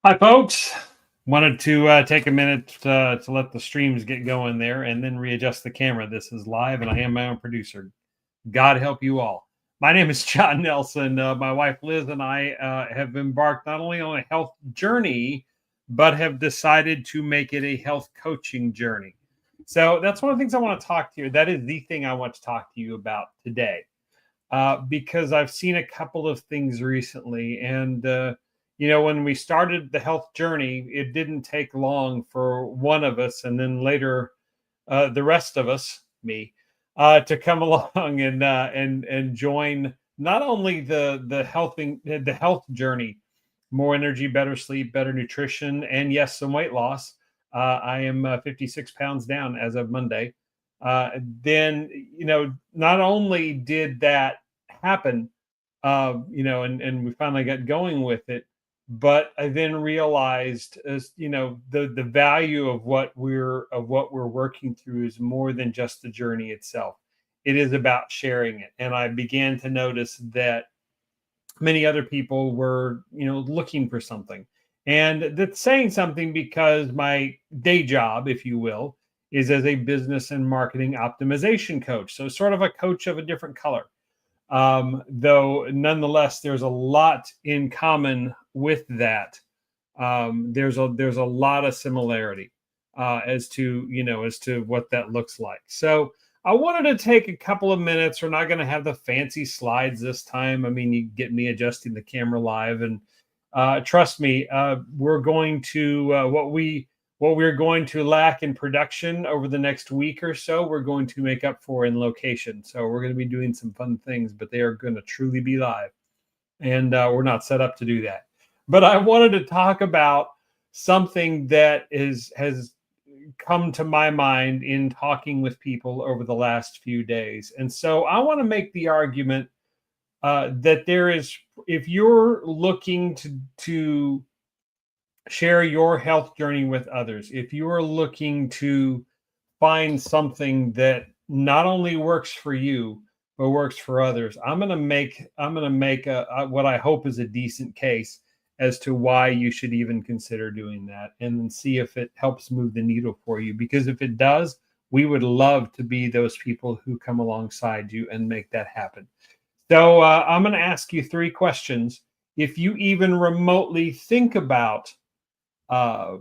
Hi, folks. Wanted to take a minute to let the streams get going there and then readjust the camera. This is live, and I am my own producer. God help you all. My name is John Nelson. My wife Liz and I have embarked not only on a health journey, but have decided to make it a health coaching journey. So that's one of the things I want to talk to you. That is the thing I want to talk to you about today, because I've seen a couple of things recently. And, when we started the health journey, it didn't take long for one of us, and then later the rest of us, me, to come along and join not only the health journey, more energy, better sleep, better nutrition, and yes, some weight loss. I am 56 pounds down as of Monday. Then not only did that happen, and we finally got going with it, but I then realized, as the value of what we're working through is more than just the journey itself. It is about sharing it, and I began to notice that many other people were looking for something, and that's saying something because my day job, if you will, is as a business and marketing optimization coach, so sort of a coach of a different color. Though nonetheless, there's a lot in common with that. There's a lot of similarity as to what that looks like. So I wanted to take a couple of minutes. We're not going to have the fancy slides this time. I mean, you get me adjusting the camera live, and trust me, we're going to what we're going to lack in production over the next week or so, we're going to make up for in location. So we're going to be doing some fun things, but they are going to truly be live, and we're not set up to do that. But I wanted to talk about something that has come to my mind in talking with people over the last few days. And so I want to make the argument that if you're looking to share your health journey with others, if you are looking to find something that not only works for you but works for others, I'm going to make what I hope is a decent case as to why you should even consider doing that, and then see if it helps move the needle for you. Because if it does, we would love to be those people who come alongside you and make that happen. So I'm going to ask you three questions. If you even remotely think about uh,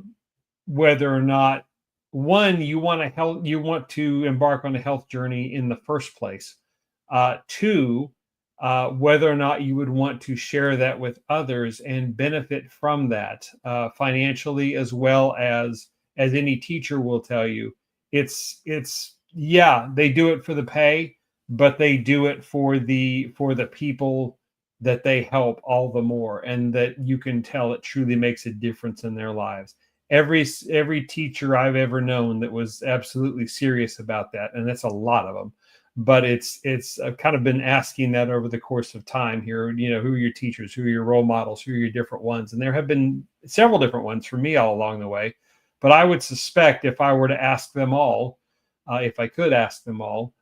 whether or not, one, you want to embark on a health journey in the first place. Two, whether or not you would want to share that with others and benefit from that financially, as well as any teacher will tell you. It's yeah, they do it for the pay, but they do it for the people that they help all the more, and that you can tell it truly makes a difference in their lives. Every teacher I've ever known that was absolutely serious about that, and that's a lot of them. But I've kind of been asking that over the course of time here. Who are your teachers? Who are your role models? Who are your different ones? And there have been several different ones for me all along the way. But I would suspect, if I were to ask them all, if I could ask them all,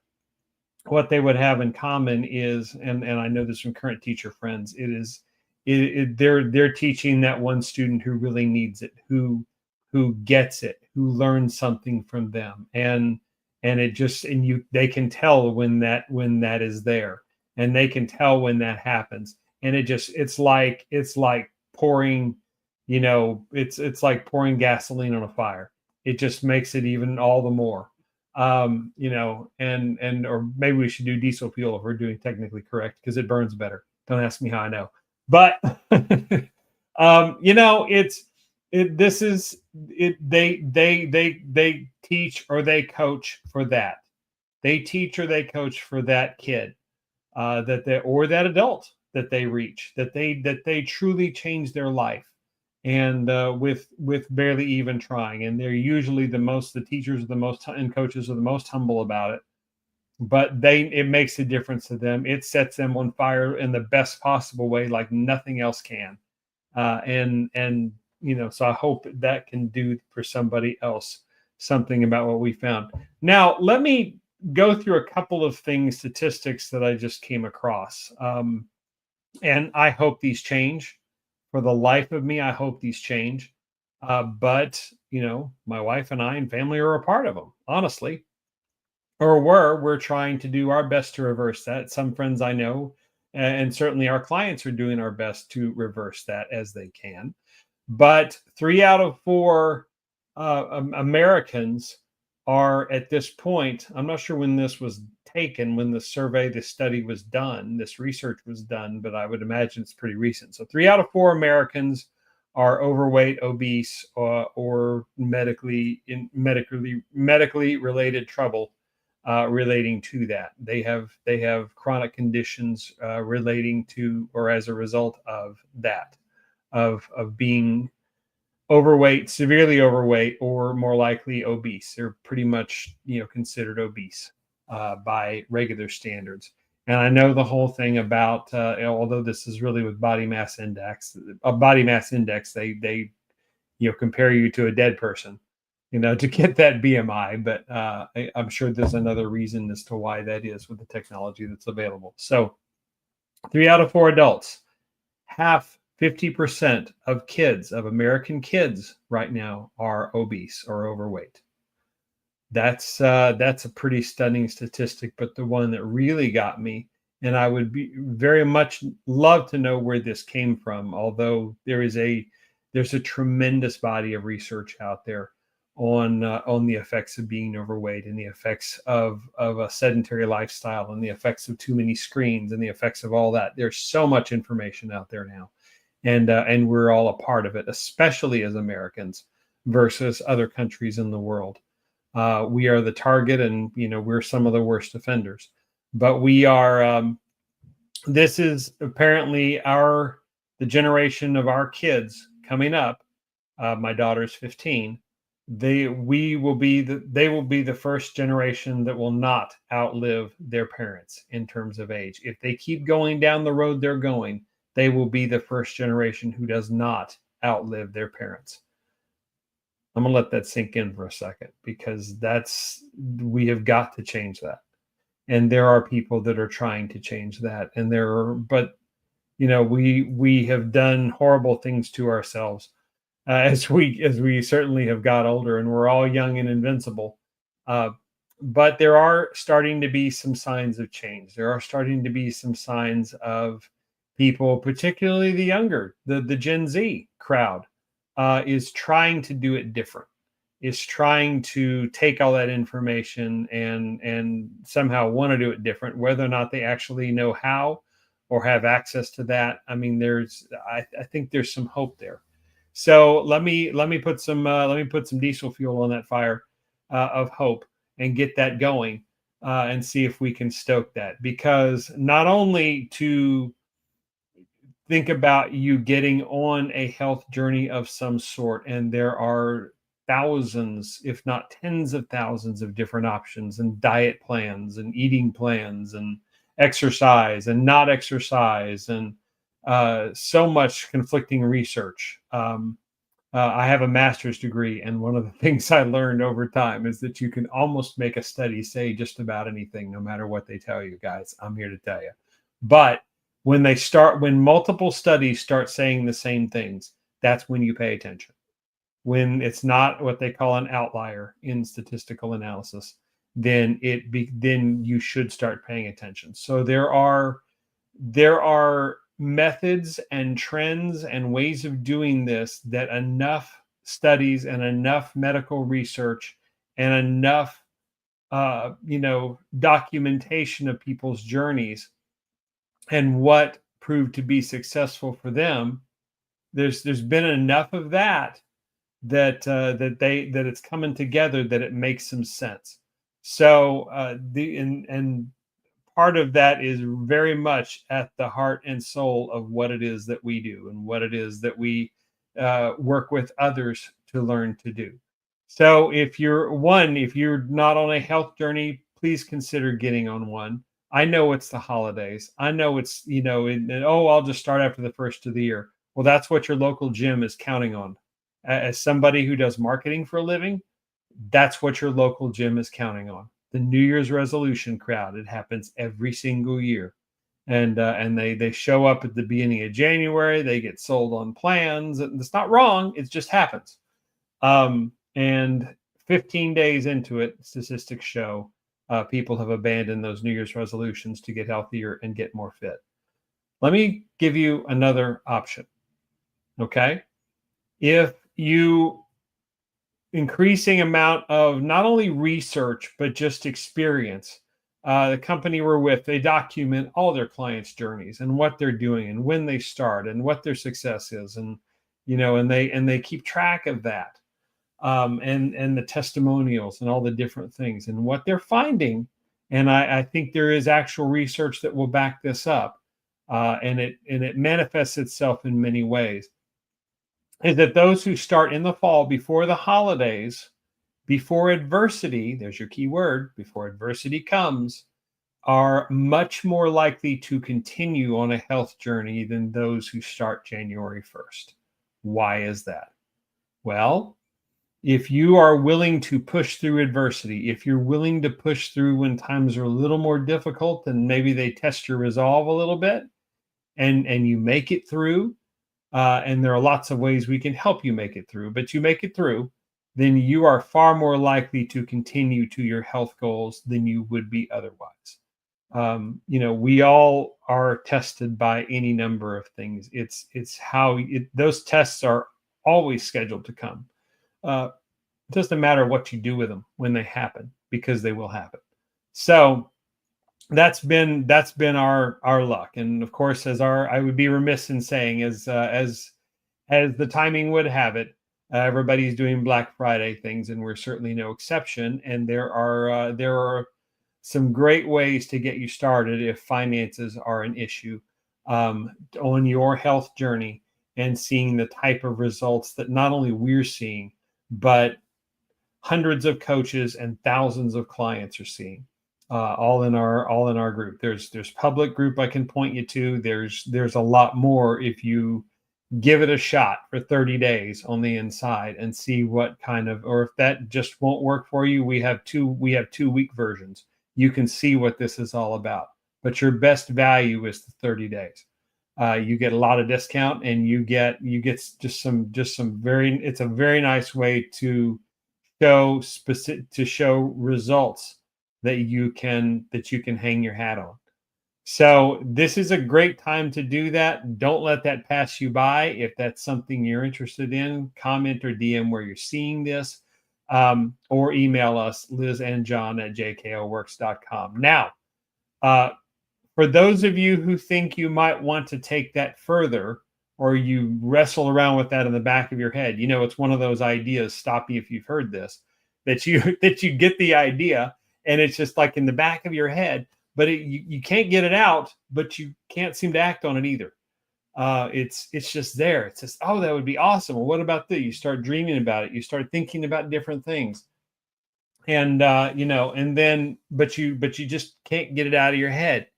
what they would have in common is, and I know this from current teacher friends, they're teaching that one student who really needs it, who gets it, who learns something from them. And it just, and you they can tell when that is there, and they can tell when that happens. And it's like pouring, it's like pouring gasoline on a fire. It just makes it even all the more. And or maybe we should do diesel fuel if we're doing technically correct, because it burns better. Don't ask me how I know. But it's it this is it they teach or they coach for that. They teach or they coach for that kid, that adult that they reach, that they truly change their life, and with barely even trying. And they're usually the teachers are the most, and coaches are the most humble about it. But it makes a difference to them. It sets them on fire in the best possible way, like nothing else can. So I hope that can do for somebody else something about what we found. Now, let me go through a couple of statistics that I just came across. And I hope these change For the life of me, I hope these change. But my wife and I and family are a part of them, honestly, or we're trying to do our best to reverse that. Some friends I know, and certainly our clients are doing our best to reverse that as they can. But 3 out of 4 Americans are at this point. I'm not sure when this was taken, when the survey, the study was done, this research was done, but I would imagine it's pretty recent. So 3 out of 4 Americans are overweight, obese, or medically related trouble relating to that. They have chronic conditions relating to or as a result of that, of being overweight, severely overweight, or more likely obese. They're pretty much considered obese by regular standards. And I know the whole thing about although this is really with body mass index, they compare you to a dead person, to get that BMI. But I'm sure there's another reason as to why that is with the technology that's available. So 3 out of 4 adults, half 50% of American kids right now are obese or overweight. That's a pretty stunning statistic, but the one that really got me, and I would be very much love to know where this came from, although there's a tremendous body of research out there on the effects of being overweight and the effects of a sedentary lifestyle and the effects of too many screens and the effects of all that. There's so much information out there now, and we're all a part of it, especially as Americans versus other countries in the world. We are the target, and we're some of the worst offenders. But we are. This is apparently the generation of our kids coming up. My daughter's 15. They will be the first generation that will not outlive their parents in terms of age. If they keep going down the road they're going, they will be the first generation who does not outlive their parents. I'm going to let that sink in for a second, because we have got to change that. And there are people that are trying to change that. And we have done horrible things to ourselves as we certainly have got older, and we're all young and invincible. But there are starting to be some signs of change. There are starting to be some signs of people, particularly the younger, the Gen Z crowd, is trying to do it different, is trying to take all that information and somehow want to do it different, whether or not they actually know how or have access to that. I mean, I think there's some hope there. So let me put some diesel fuel on that fire of hope and get that going and see if we can stoke that, because not only to think about you getting on a health journey of some sort, and there are thousands, if not tens of thousands, of different options and diet plans and eating plans and exercise and not exercise, and so much conflicting research. I have a master's degree, and one of the things I learned over time is that you can almost make a study say just about anything, no matter what they tell you, guys. I'm here to tell you. But when multiple studies start saying the same things, that's when you pay attention. When it's not what they call an outlier in statistical analysis, then you should start paying attention. So there are methods and trends and ways of doing this that enough studies and enough medical research and enough documentation of people's journeys and what proved to be successful for them. There's been enough of that it's coming together that it makes some sense. So and part of that is very much at the heart and soul of what it is that we do and what it is that we work with others to learn to do. So if you're not on a health journey, please consider getting on one. I know it's the holidays. I know it's, I'll just start after the first of the year. Well, that's what your local gym is counting on. As somebody who does marketing for a living, that's what your local gym is counting on. The New Year's resolution crowd. It happens every single year. and they show up at the beginning of January. They get sold on plans, and it's not wrong. It just happens. And 15 days into it, statistics show people have abandoned those New Year's resolutions to get healthier and get more fit. Let me give you another option. Okay. If you increasing amount of not only research, but just experience, the company we're with, they document all their clients' journeys and what they're doing and when they start and what their success is. And, and they keep track of that. And the testimonials and all the different things and what they're finding. And I think there is actual research that will back this up. And it manifests itself in many ways. Is that those who start in the fall before the holidays, before adversity, there's your key word, before adversity comes, are much more likely to continue on a health journey than those who start January 1st. Why is that? Well, if you are willing to push through adversity, if you're willing to push through when times are a little more difficult and maybe they test your resolve a little bit, and you make it through, and there are lots of ways we can help you make it through, but you make it through, then you are far more likely to continue to your health goals than you would be otherwise. We all are tested by any number of things. It's how those tests are always scheduled to come. It doesn't matter what you do with them when they happen, because they will happen. So that's been our luck. And of course, I would be remiss in saying, as the timing would have it, everybody's doing Black Friday things, and we're certainly no exception. And there are some great ways to get you started if finances are an issue on your health journey, and seeing the type of results that not only we're seeing, but hundreds of coaches and thousands of clients are seeing, all in our group. There's public group I can point you to. There's a lot more if you give it a shot for 30 days on the inside and see what kind of, or if that just won't work for you, we have 2-week versions. You can see what this is all about, but your best value is the 30 days. You get a lot of discount, and you get just some it's a very nice way to show results that you can hang your hat on. So this is a great time to do that. Don't let that pass you by. If that's something you're interested in, comment or DM where you're seeing this, or email us, Liz and John at jkoworks.com. Now, for those of you who think you might want to take that further, or you wrestle around with that in the back of your head, it's one of those ideas, stop me if you've heard this, that you get the idea, and it's just like in the back of your head, but you can't get it out, but you can't seem to act on it either. It's just there. It's just, oh, that would be awesome. Well, what about that? You start dreaming about it. You start thinking about different things, and but you just can't get it out of your head.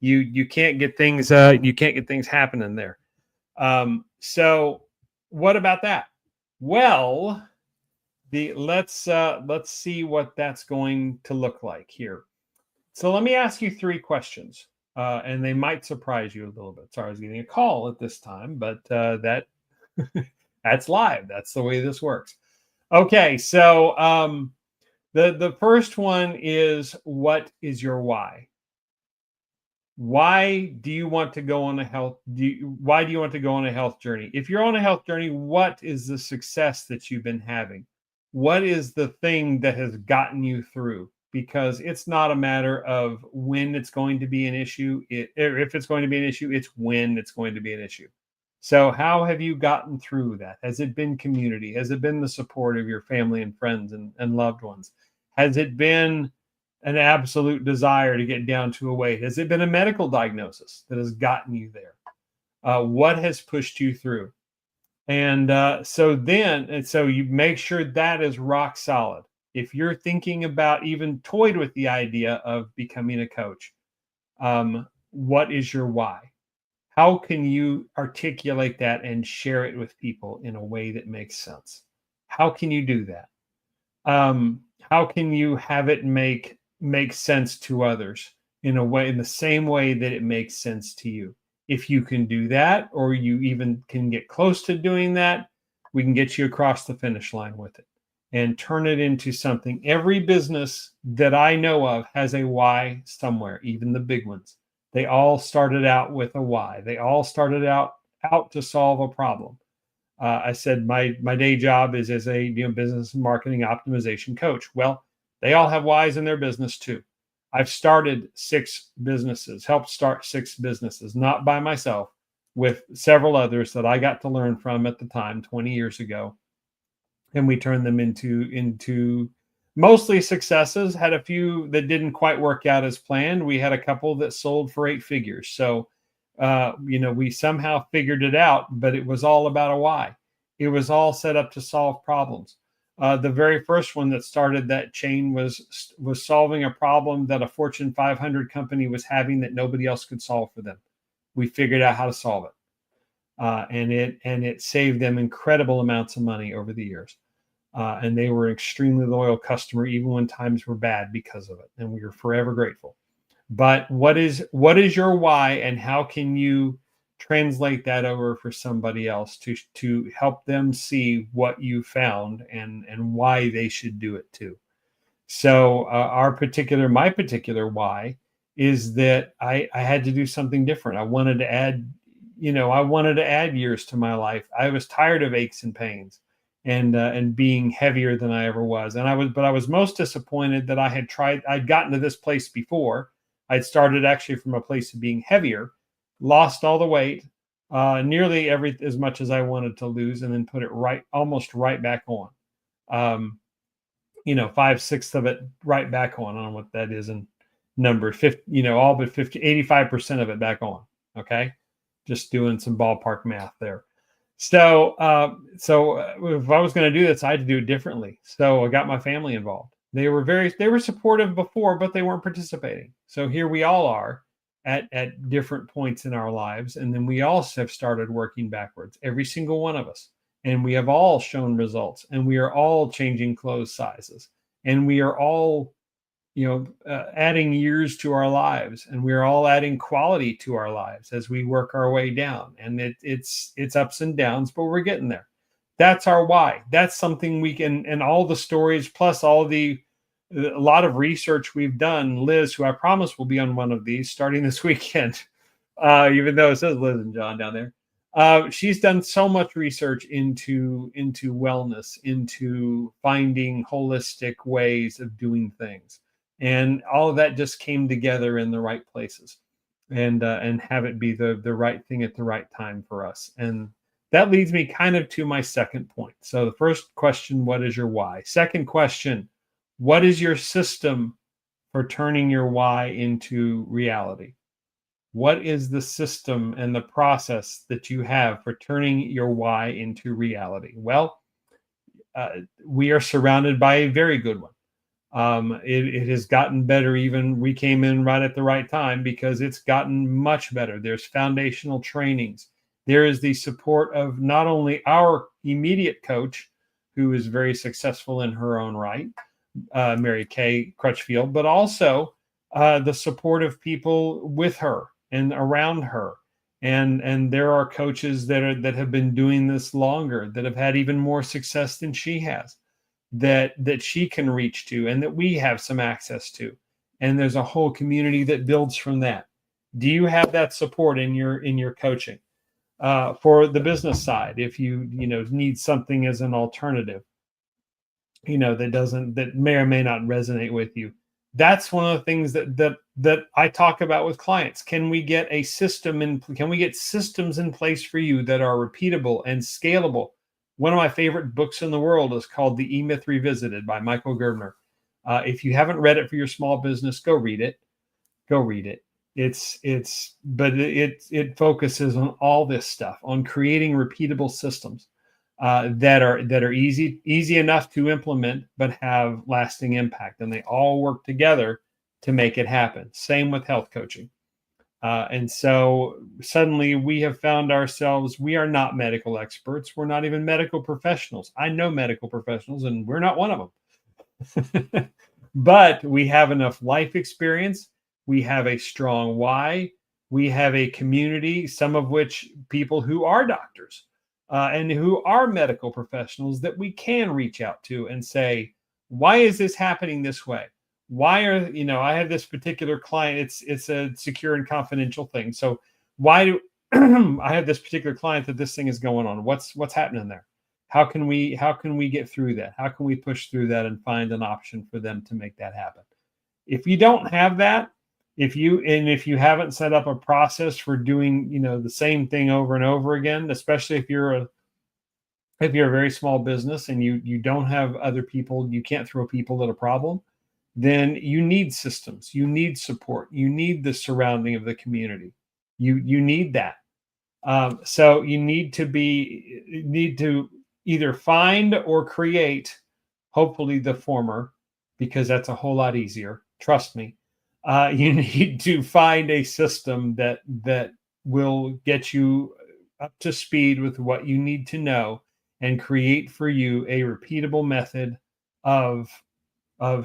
You can't get things happening there. So what about that? Well, let's see what that's going to look like here. So let me ask you 3 questions, and they might surprise you a little bit. Sorry, I was getting a call at this time, but that's live. That's the way this works. Okay, so the first one is, what is your why? Why do you want to go on a health? Why do you want to go on a health journey? If you're on a health journey, what is the success that you've been having? What is the thing that has gotten you through? Because it's not a matter of when it's going to be an issue. If it's going to be an issue, it's when it's going to be an issue. So how have you gotten through that? Has it been community? Has it been the support of your family and friends and loved ones? Has it been an absolute desire to get down to a weight? Has it been a medical diagnosis that has gotten you there? What has pushed you through? And so you make sure that is rock solid. If you're thinking about, even toyed with the idea of becoming a coach, what is your why? How can you articulate that and share it with people in a way that makes sense? How can you do that? How can you have it make sense to others in a way, in the same way that it makes sense to you. If you can do that, or you even can get close to doing that, we can get you across the finish line with it and turn it into something. Every business that I know of has a why somewhere, even the big ones. They all started out with a why. They all started out to solve a problem. I said my day job is as a business marketing optimization coach. Well, they all have whys in their business too. I've started 6 businesses, helped start 6 businesses, not by myself, with several others that I got to learn from at the time 20 years ago, and we turned them into mostly successes. Had a few that didn't quite work out as planned. We had a couple that sold for 8 figures. So we somehow figured it out, but it was all about a why. It was all set up to solve problems. The very first one that started that chain was solving a problem that a Fortune 500 company was having that nobody else could solve for them. We figured out how to solve it, and it saved them incredible amounts of money over the years. And they were an extremely loyal customer, even when times were bad, because of it, and we are forever grateful. But what is your why, and how can you translate that over for somebody else to help them see what you found and why they should do it too? So my particular why is that I had to do something different. I wanted to add years to my life. I was tired of aches and pains and being heavier than I ever was. But I was most disappointed that I'd gotten to this place before. I'd started actually from a place of being heavier, lost all the weight, nearly as much as I wanted to lose, and then put it almost right back on. 5/6 of it right back on. I don't know what that is in number. 50, all but 85% of it back on. Okay, just doing some ballpark math there. So if I was going to do this, I had to do it differently. So I got my family involved. They were supportive before, but they weren't participating. So here we all are at different points in our lives. And then we all have started working backwards, every single one of us. And we have all shown results, and we are all changing clothes sizes, and we are all, adding years to our lives, and we are all adding quality to our lives as we work our way down. And it's ups and downs, but we're getting there. That's our why. That's something we can, and all the stories, plus a lot of research we've done. Liz, who I promise will be on one of these starting this weekend, even though it says Liz and John down there. She's done so much research into wellness, into finding holistic ways of doing things, and all of that just came together in the right places, and have it be the right thing at the right time for us. And that leads me kind of to my second point. So the first question, what is your why? Second question, what is your system for turning your why into reality? What is the system and the process that you have for turning your why into reality? Well, we are surrounded by a very good one. It has gotten better. Even we came in right at the right time, because it's gotten much better. There's foundational trainings. There is the support of not only our immediate coach, who is very successful in her own right, Mary Kay Crutchfield, but also the support of people with her and around her. And there are coaches that have been doing this longer, that have had even more success than she has, that she can reach to, and that we have some access to. And there's a whole community that builds from that. Do you have that support in your coaching? For the business side, if you need something as an alternative, that may or may not resonate with you, that's one of the things that I talk about with clients. Can we get systems in place for you that are repeatable and scalable? One of my favorite books in the world is called The E-Myth Revisited by Michael Gerbner. If you haven't read it for your small business, go read it. It focuses on all this stuff, on creating repeatable systems that are easy enough to implement, but have lasting impact, and they all work together to make it happen. Same with health coaching. And so suddenly we have found ourselves, we are not medical experts. We're not even medical professionals. I know medical professionals, and we're not one of them. But we have enough life experience we have a strong why, we have a community, some of which people who are doctors and who are medical professionals that we can reach out to and say, why is this happening this way? Why are, I have this particular client, it's a secure and confidential thing. So why do I have this particular client that this thing is going on? What's happening there? How can we get through that? How can we push through that and find an option for them to make that happen? If you don't have that, if you haven't set up a process for doing, the same thing over and over again, especially if you're a very small business and you don't have other people, you can't throw people at a problem, then you need systems, you need support, you need the surrounding of the community. You need that. So you need to either find or create, hopefully the former, because that's a whole lot easier. Trust me. You need to find a system that will get you up to speed with what you need to know and create for you a repeatable method of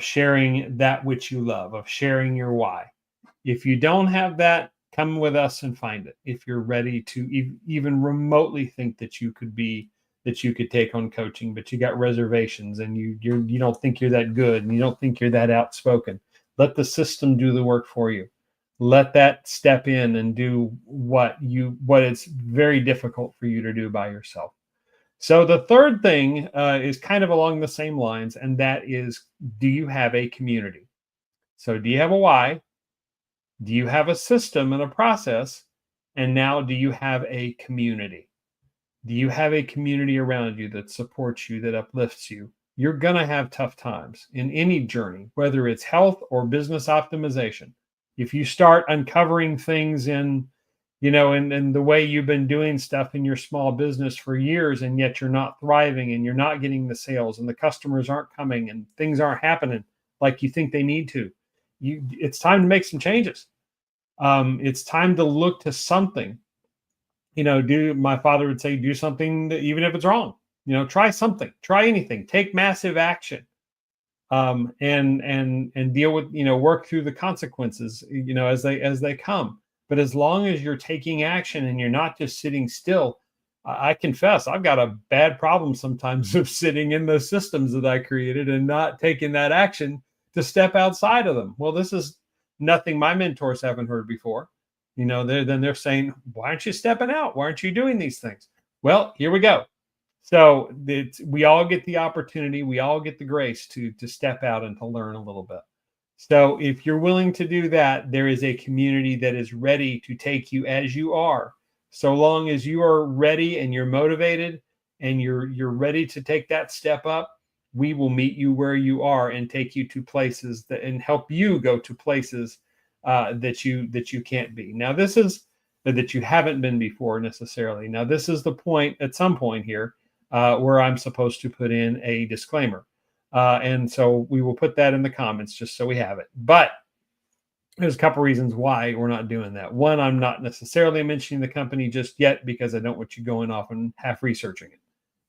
sharing that which you love, of sharing your why. If you don't have that, come with us and find it. If you're ready to even remotely think that you could take on coaching, but you got reservations and you don't think you're that good and you don't think you're that outspoken, let the system do the work for you. Let that step in and do what is very difficult for you to do by yourself. So the third thing is kind of along the same lines, and that is, do you have a community? So do you have a why? Do you have a system and a process? And now, do you have a community? Do you have a community around you that supports you, that uplifts you? You're going to have tough times in any journey, whether it's health or business optimization. If you start uncovering things in the way you've been doing stuff in your small business for years, and yet you're not thriving and you're not getting the sales and the customers aren't coming and things aren't happening like you think they need to, it's time to make some changes. It's time to look to something. My father would say, do something that, even if it's wrong, try something, try anything, take massive action, and deal with, work through the consequences, as they come. But as long as you're taking action and you're not just sitting still, I confess, I've got a bad problem sometimes of sitting in those systems that I created and not taking that action to step outside of them. Well, this is nothing my mentors haven't heard before. They're saying, why aren't you stepping out? Why aren't you doing these things? Well, here we go. So we all get the opportunity. We all get the grace to step out and to learn a little bit. So if you're willing to do that, there is a community that is ready to take you as you are. So long as you are ready and you're motivated and you're ready to take that step up, we will meet you where you are and take you to places and help you go to places that you can't be. Now, this is that you haven't been before necessarily. Now, this is the point at some point here where I'm supposed to put in a disclaimer. And so we will put that in the comments just so we have it. But there's a couple reasons why we're not doing that. One, I'm not necessarily mentioning the company just yet because I don't want you going off and half researching it.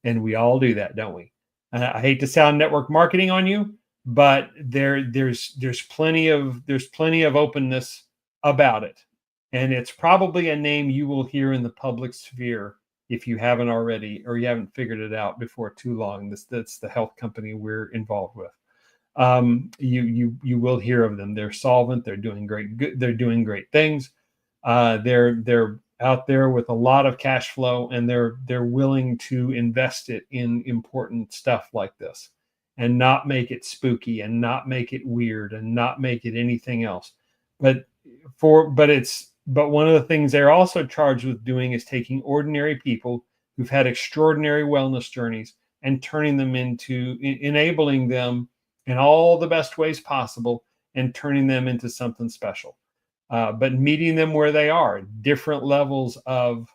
And we all do that, don't we? I hate to sound network marketing on you, but there's plenty of openness about it. And it's probably a name you will hear in the public sphere if you haven't already, or you haven't figured it out before too long. That's the health company we're involved with. You will hear of them. They're solvent. They're doing great. They're doing great things. They're out there with a lot of cash flow, and they're willing to invest it in important stuff like this, and not make it spooky, and not make it weird, and not make it anything else. But one of the things they're also charged with doing is taking ordinary people who've had extraordinary wellness journeys and turning them into, enabling them in all the best ways possible and turning them into something special. But meeting them where they are, different levels of,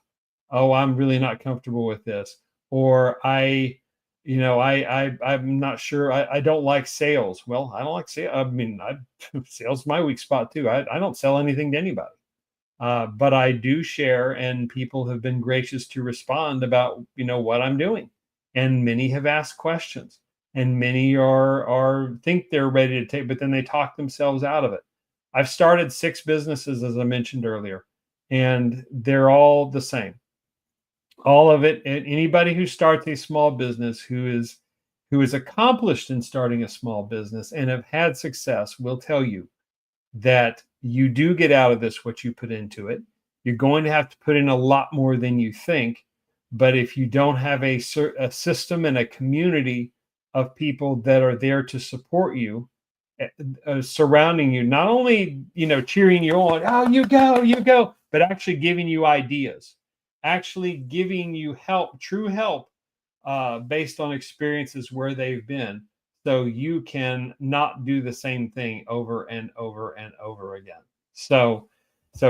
oh, I'm really not comfortable with this, or I'm not sure. I don't like sales. Well, I don't like sales. I mean, sales is my weak spot too. I don't sell anything to anybody. But I do share, and people have been gracious to respond about, what I'm doing. And many have asked questions, and many are think they're ready to take, but then they talk themselves out of it. I've started 6 businesses, as I mentioned earlier, and they're all the same. All of it, and anybody who starts a small business who is accomplished in starting a small business and have had success will tell you that you do get out of this what you put into it. You're going to have to put in a lot more than you think, but if you don't have a system and a community of people that are there to support you, eh, surrounding you, not only cheering you on, oh you go, but actually giving you ideas, actually giving you help, true help, based on experiences where they've been, so you can not do the same thing over and over and over again. So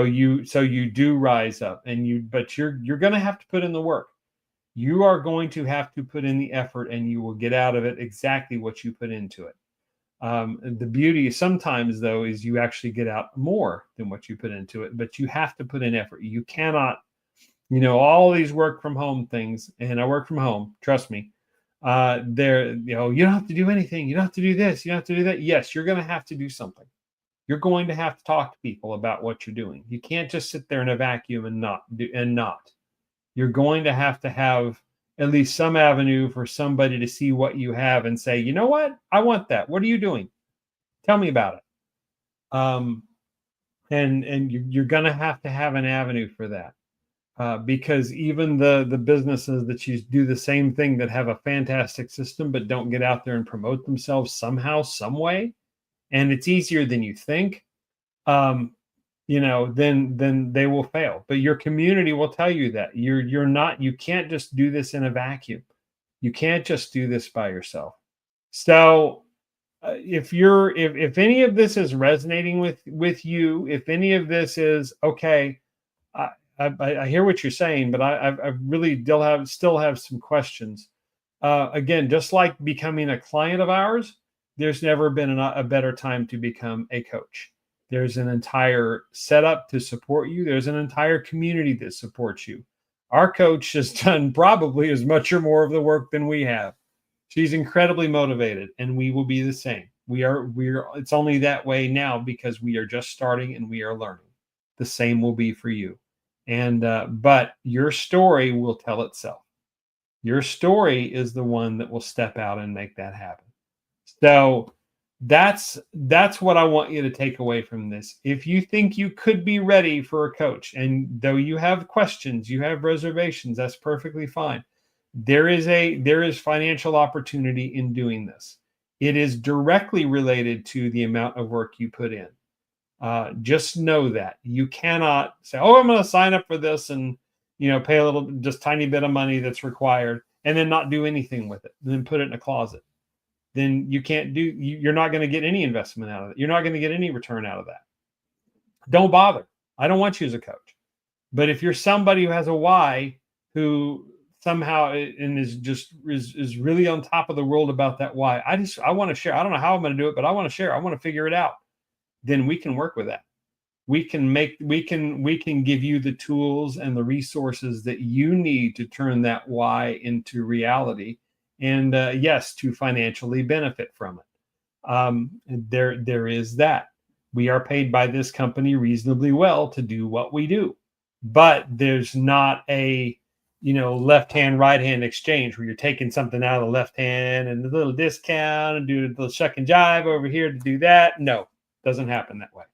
you do rise up, but you're going to have to put in the work. You are going to have to put in the effort, and you will get out of it exactly what you put into it. The beauty sometimes, though, is you actually get out more than what you put into it, but you have to put in effort. You cannot, all these work from home things, and I work from home, trust me. You don't have to do anything. You don't have to do this. You don't have to do that. Yes, you're going to have to do something. You're going to have to talk to people about what you're doing. You can't just sit there in a vacuum and not. You're going to have at least some avenue for somebody to see what you have and say, you know what? I want that. What are you doing? Tell me about it. And you're going to have an avenue for that. Because even the businesses that you do the same thing, that have a fantastic system but don't get out there and promote themselves somehow, some way, and it's easier than you think, then they will fail. But your community will tell you that you can't just do this in a vacuum. You can't just do this by yourself. So if any of this is resonating with you, if any of this is okay, I hear what you're saying, but I really still have some questions. Again, just like becoming a client of ours, there's never been a better time to become a coach. There's an entire setup to support you. There's an entire community that supports you. Our coach has done probably as much or more of the work than we have. She's incredibly motivated, and we will be the same. It's only that way now because we are just starting and we are learning. The same will be for you. And but your story will tell itself. Your story is the one that will step out and make that happen. So that's what I want you to take away from this. If you think you could be ready for a coach, and though you have questions, you have reservations, that's perfectly fine. There is financial opportunity in doing this. It is directly related to the amount of work you put in. Just know that you cannot say, oh, I'm going to sign up for this and, pay a little, just tiny bit of money that's required, and then not do anything with it, and then put it in a closet. Then you're not going to get any investment out of it. You're not going to get any return out of that. Don't bother. I don't want you as a coach. But if you're somebody who has a why, who somehow and is really on top of the world about that why, I want to share. I don't know how I'm going to do it, but I want to share. I want to figure it out. Then we can work with that. We can give you the tools and the resources that you need to turn that why into reality, and yes, to financially benefit from it. There is that. We are paid by this company reasonably well to do what we do, but there's not a left hand right hand exchange where you're taking something out of the left hand and a little discount and do a little shuck and jive over here to do that. No. Doesn't happen that way.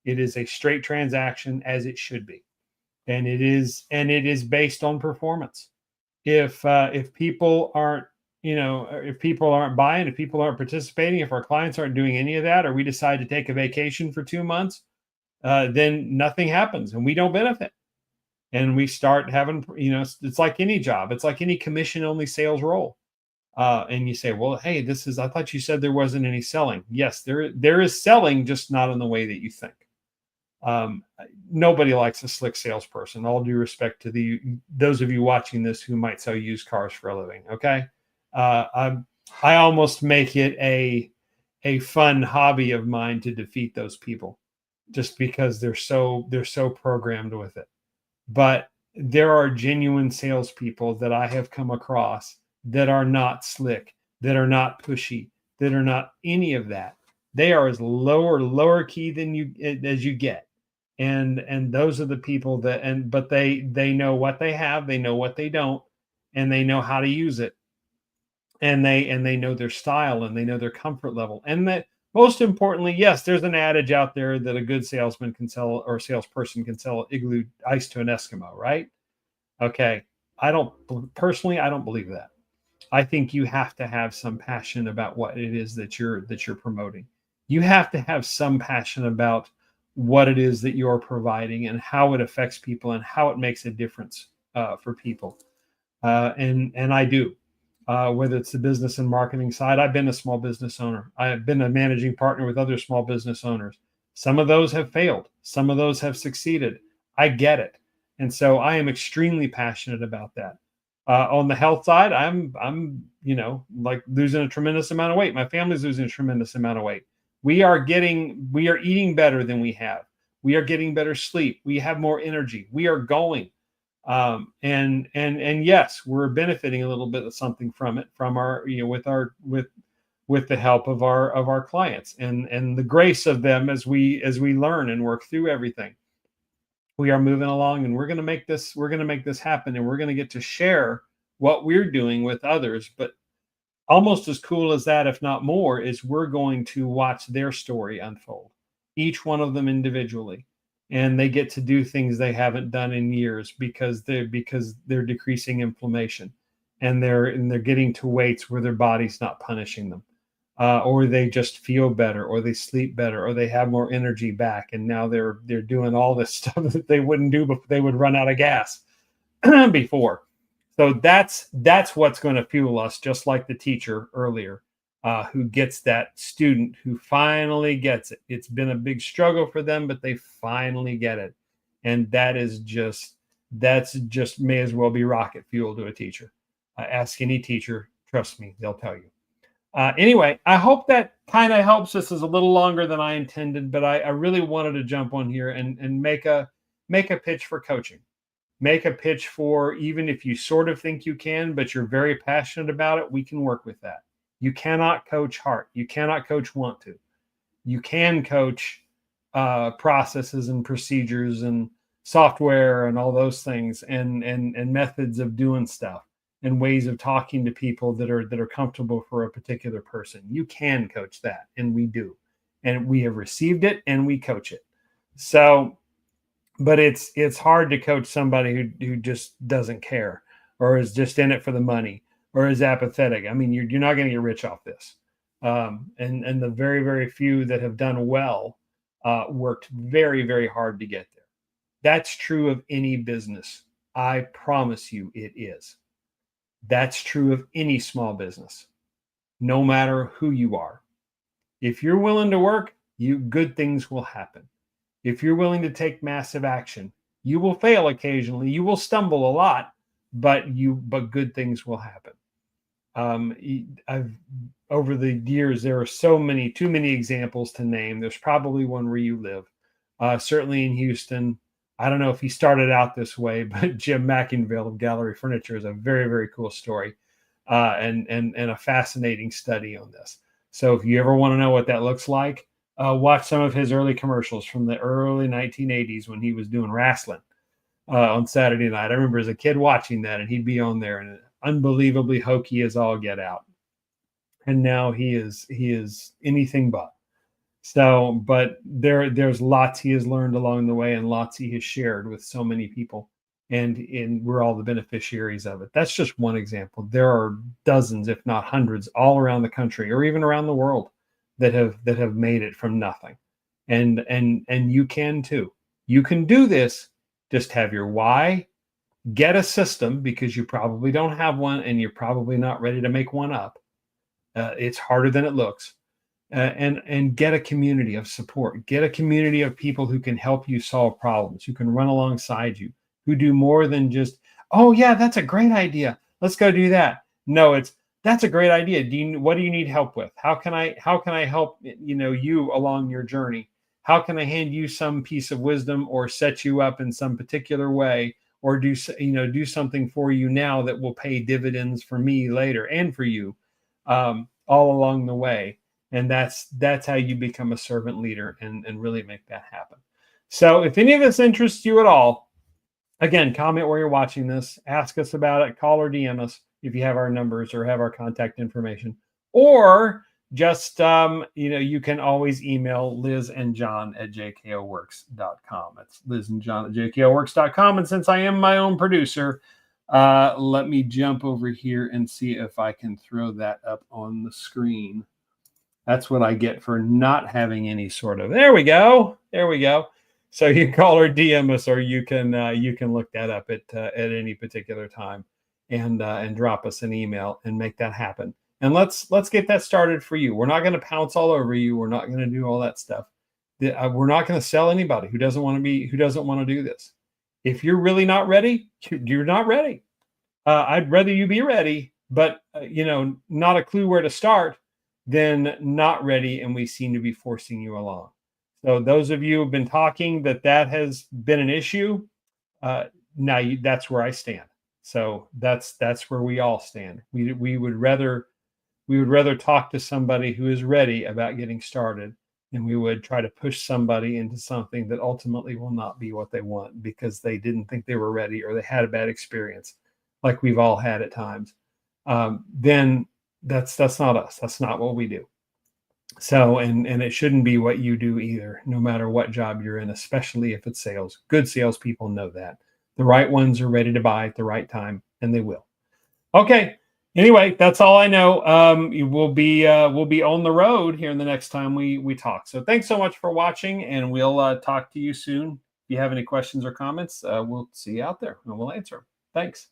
It is a straight transaction, as it should be, and it is based on performance. If people aren't buying, if people aren't participating, if our clients aren't doing any of that, or we decide to take a vacation for 2 months, then nothing happens and we don't benefit. And we start having, it's like any job, it's like any commission only sales role. And you say, well, hey, I thought you said there wasn't any selling. Yes, there is selling, just not in the way that you think. Nobody likes a slick salesperson. All due respect to those of you watching this who might sell used cars for a living. Okay. I almost make it a fun hobby of mine to defeat those people, just because they're so programmed with it. But there are genuine salespeople that I have come across that are not slick, that are not pushy, that are not any of that. They are as lower key than you as you get. And those are the people that, and but they know what they have, they know what they don't, and they know how to use it, and they know their style, and they know their comfort level. And that, most importantly, yes, there's an adage out there that a good salesman can sell, or salesperson can sell igloo ice to an Eskimo, right? Okay. I don't Personally, I don't believe that. I think you have to have some passion about what it is that you're promoting. You have to have some passion about what it is that you're providing, and how it affects people, and how it makes a difference for people. And I do. Whether it's the business and marketing side, I've been a small business owner. I have been a managing partner with other small business owners. Some of those have failed. Some of those have succeeded. I get it, and so I am extremely passionate about that. On the health side, I'm like losing a tremendous amount of weight. My family's losing a tremendous amount of weight. We are eating better than we have. We are getting better sleep. We have more energy. We are going. And yes, we're benefiting a little bit of something from it, from our, with the help of our clients, and the grace of them, as we learn and work through everything. We are moving along, and we're going to make this happen, and we're going to get to share what we're doing with others. But almost as cool as that, if not more, is we're going to watch their story unfold, each one of them individually, and they get to do things they haven't done in years, because they're decreasing inflammation, and they're getting to weights where their body's not punishing them, or they just feel better, or they sleep better, or they have more energy back, and now they're doing all this stuff that they wouldn't do, but they would run out of gas before. So that's what's going to fuel us, just like the teacher earlier, who gets that student who finally gets it. It's been a big struggle for them, but they finally get it, and that's just may as well be rocket fuel to a teacher. Ask any teacher, trust me, they'll tell you. Anyway, I hope that kind of helps. This is a little longer than I intended, but I really wanted to jump on here and make a pitch for coaching. Make a pitch for, even if you sort of think you can, but you're very passionate about it, we can work with that. You cannot coach heart. You cannot coach want to. You can coach processes and procedures and software and all those things, and methods of doing stuff, and ways of talking to people that are comfortable for a particular person. You can coach that, and we do. And we have received it, and we coach it. So, but it's hard to coach somebody who just doesn't care, or is just in it for the money, or is apathetic. I mean, you're not going to get rich off this. And the very, very few that have done well worked very, very hard to get there. That's true of any business. I promise you it is. That's true of any small business, no matter who you are. If you're willing to work, good things will happen. If you're willing to take massive action, you will fail occasionally. You will stumble a lot, but good things will happen. I've Over the years, there are too many examples to name. There's probably one where you live. Certainly in Houston. I don't know if he started out this way, but Jim McIngvale of Gallery Furniture is a very, very cool story, and a fascinating study on this. So if you ever want to know what that looks like, watch some of his early commercials from the early 1980s when he was doing wrestling on Saturday night. I remember as a kid watching that, and he'd be on there, and unbelievably hokey as all get out. And now he is anything but. So, but there's lots he has learned along the way, and lots he has shared with so many people, and we're all the beneficiaries of it. That's just one example. There are dozens, if not hundreds, all around the country, or even around the world, that have made it from nothing. And you can too. You can do this. Just have your why, get a system, because you probably don't have one, and you're probably not ready to make one up. It's harder than it looks. And get a community of support. Get a community of people who can help you solve problems, who can run alongside you, who do more than just, oh yeah, that's a great idea, let's go do that. No, that's a great idea. What do you need help with? How can I help you along your journey? How can I hand you some piece of wisdom, or set you up in some particular way, or do something for you now that will pay dividends for me later, and for you, all along the way. And that's how you become a servant leader and really make that happen. So if any of this interests you at all, again, comment where you're watching this, ask us about it, call or DM us if you have our numbers or have our contact information, or just you can always email Liz and John at jkoworks.com. It's Liz and John at jkoworks.com. And since I am my own producer, let me jump over here and see if I can throw that up on the screen. That's what I get for not having any sort of. There we go. So you can call or DM us, or you can look that up at any particular time, and drop us an email and make that happen. And let's get that started for you. We're not going to pounce all over you. We're not going to do all that stuff. We're not going to sell anybody who doesn't want to do this. If you're really not ready, you're not ready. I'd rather you be ready, but not a clue where to start than not ready, and we seem to be forcing you along. So those of you who have been talking that has been an issue, now that's where I stand. So that's where we all stand. We would rather talk to somebody who is ready about getting started, and we would try to push somebody into something that ultimately will not be what they want because they didn't think they were ready, or they had a bad experience, like we've all had at times. Then that's not us. That's not what we do. So, and it shouldn't be what you do either, no matter what job you're in, especially if it's sales. Good salespeople know that. The right ones are ready to buy at the right time, and they will. Okay. Anyway, that's all I know. We'll be on the road here in the next time we talk. So thanks so much for watching, and we'll talk to you soon. If you have any questions or comments, we'll see you out there and we'll answer them. Thanks.